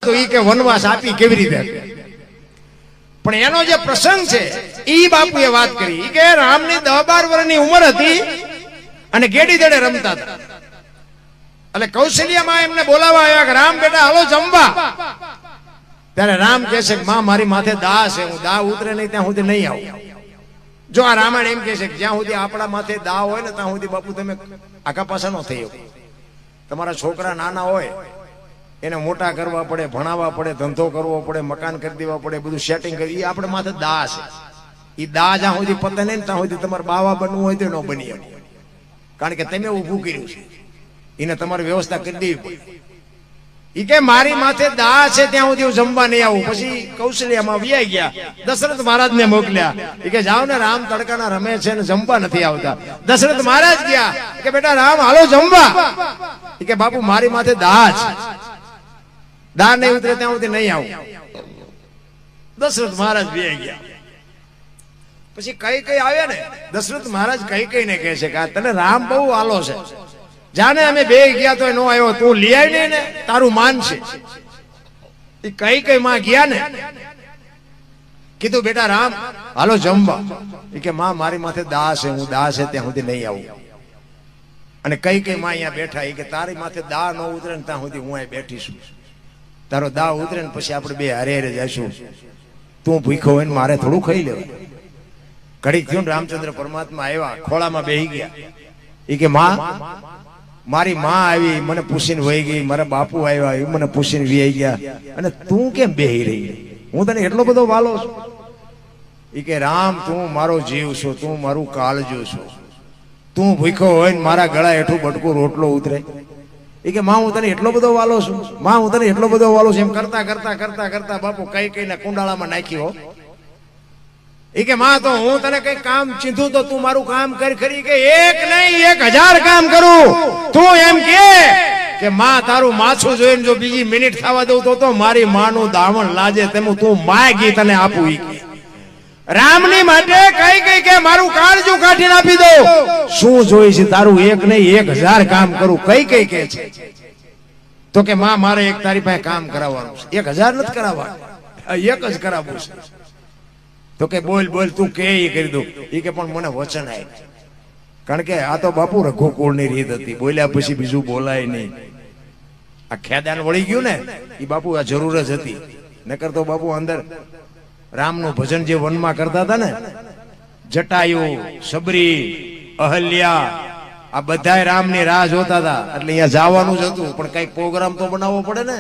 તો ઈ કે વનવાસ આપી કેવી રીતે? પણ એનો જે પ્રસંગ છે ઈ બાપુએ વાત કરી. ઈ કે રામની 10-12 વર્ષની ઉંમર હતી અને ગેડી દડે રમતા હતા. એટલે કૌશલ્યામાં એમને બોલાવવા આવ્યા કે રામ બેટા હાલો જમવા. ત્યારે રામ કહે છે કે માં મારી માથે દા છે, હું દા ઉતરે નહીં ત્યાં સુધી નહીં આવું. જો આ રામાયણ એમ કહે છે કે જ્યાં સુધી આપણા માથે દા હોય ને ત્યાં સુધી બાપુ તમે આખા પાછા ન થઈ શકો. તમારા છોકરા નાના હોય એને મોટા કરવા પડે, ભણાવવા પડે, ધંધો કરવો પડે, મકાન કરી દેવા પડે, બધું સેટિંગ કરી. આપણે માથે દા છે. એ દા જ્યાં સુધી પતે નહીં ત્યાં સુધી તમારે બાવા બનવું હોય તો ન બની શકે. કારણ કે તમે ઊભું કર્યું છે, એને તમારે વ્યવસ્થા કરી દેવી પડે. ઈ કે મારી માથે દા છે ત્યાં સુધી હું જમવા નહીં આવું. પછી કૌશલ્યામાં વ્યાઈ ગયા, દશરથ મહારાજ ને મોકલ્યા. ઈ કે જાઓ ને રામ તડકાના રમે છે ને જમવા નથી આવતા. દશરથ મહારાજ ગયા કે બેટા રામ હાલો જમવા. ઈ કે બાપુ મારી માથે દા છે, દા નહીં ઉતરે ત્યાં સુધી નહીં આવું. દશરથ મહારાજ વ્યાઈ ગયા. પછી કઈ કઈ આવ્યા ને, દશરથ મહારાજ કઈ કઈ ને કહે છે કે તને રામ બહુ આલો છે, જાને અમે બે ગયા તો નો આવ્યો, તું લઈ આવી ને તારું માન છે. કઈ કઈ માં ગયા ને કીધું બેટા રામ હાલો જમવા. કે માં મારી માથે દા છે, હું દા છે ત્યાં સુધી નહીં આવું. અને કઈ કઈ માં અહીંયા બેઠા. કે તારી માથે દા ન ઉતરે ને ત્યાં સુધી હું અહીં બેઠીશું. તારો દા ઉતરે ને પછી આપણે બે હારે હારે જઈશું. તું ભૂખો હોય ને મારે થોડું ખાઈ લેવાય. ઘડીક થયું રામચંદ્ર પરમાત્મા આવ્યા, ખોળામાં બેહી ગયા. એ કે માં મારી માં આવી મને પૂછીને વહી ગઈ, મારા બાપુ આવ્યા એ મને પૂછીને વહી ગયા, અને તું કેમ બેહી રહી? હું તને એટલો બધો વાલો છું. એ કે રામ તું મારો જીવ છો, તું મારું કાળજું છો. તું ભૂખો હોય ને મારા ગળા હેઠું બટકું રોટલો ઉતરે. એ કે માં હું તને એટલો બધો વાલો છું, માં હું તને એટલો બધો વાલો છું. એમ કરતા કરતા કરતા કરતા બાપુ કઈ કઈ ને કુંડાળામાં નાખ્યો. એ કે માં તો હું તને કઈ કામ ચીધું તો તું મારું કામ કરી ખરી? કે એક નહીં 1000 કામ કરું. તું એમ કે માં તારું માછું જોઈને જો બીજી મિનિટ થવા દઉં તો મારી માનું દામણ લાજે તેમ તું માગી તને આપું. રામની માટે કઈ કઈ કે મારું કાળજું કાઢીને આપી દો. શું જોઈ છે તારું? એક નહીં 1000 કામ કરું. કઈ કઈ કે છે તો કે માં મારે એક તારી પાસે કામ કરાવવાનું છે. 1000 નથી કરાવવાનું, એક જ કરાવવું છે. તો કે બોલ બોલ તું કે એ કરી દઉં. એ કે પણ મને વચન આય. કારણ કે આ તો બાપુ રઘુકુળની રીત હતી, બોલ્યા પછી બીજું બોલાય નહીં. આ ખેદાન વળી ગયું ને એ બાપુ આ જરૂર જ હતી. નકર તો બાપુ અંદર રામનું ભજન જે વનમાં કરતા હતા ને, જટાયુ, સબરી, અહલ્યા, આ બધા રામની રાહ જોતા હતા. એટલે અહીંયા જવાનું જ હતું, પણ કઈક પ્રોગ્રામ તો બનાવવો પડે ને.